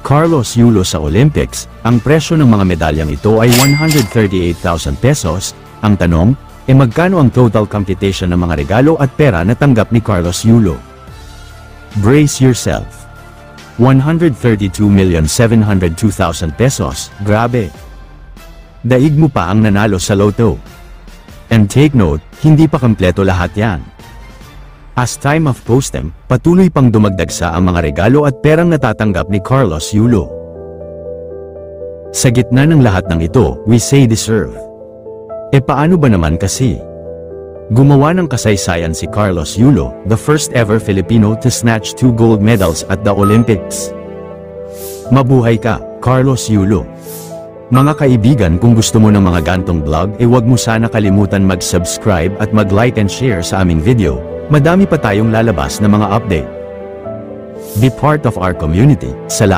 Carlos Yulo sa Olympics, ang presyo ng mga medalyang ito ay 138,000 pesos. Ang tanong, magkano ang total computation ng mga regalo at pera na tanggap ni Carlos Yulo? Brace yourself. 132,702,000 pesos, grabe. Daig mo pa ang nanalo sa loto. And take note, hindi pa kompleto lahat yan. As time of postem, patuloy pang dumagdag sa ang mga regalo at perang natatanggap ni Carlos Yulo. Sa gitna ng lahat ng ito, we say deserve. Paano ba naman kasi? Gumawa ng kasaysayan si Carlos Yulo, the first ever Filipino to snatch 2 gold medals at the Olympics. Mabuhay ka, Carlos Yulo! Mga kaibigan, kung gusto mo ng mga gantong vlog, huwag mo sana kalimutan mag-subscribe at mag-like and share sa aming video. Madami pa tayong lalabas na mga update. Be part of our community. Salamat.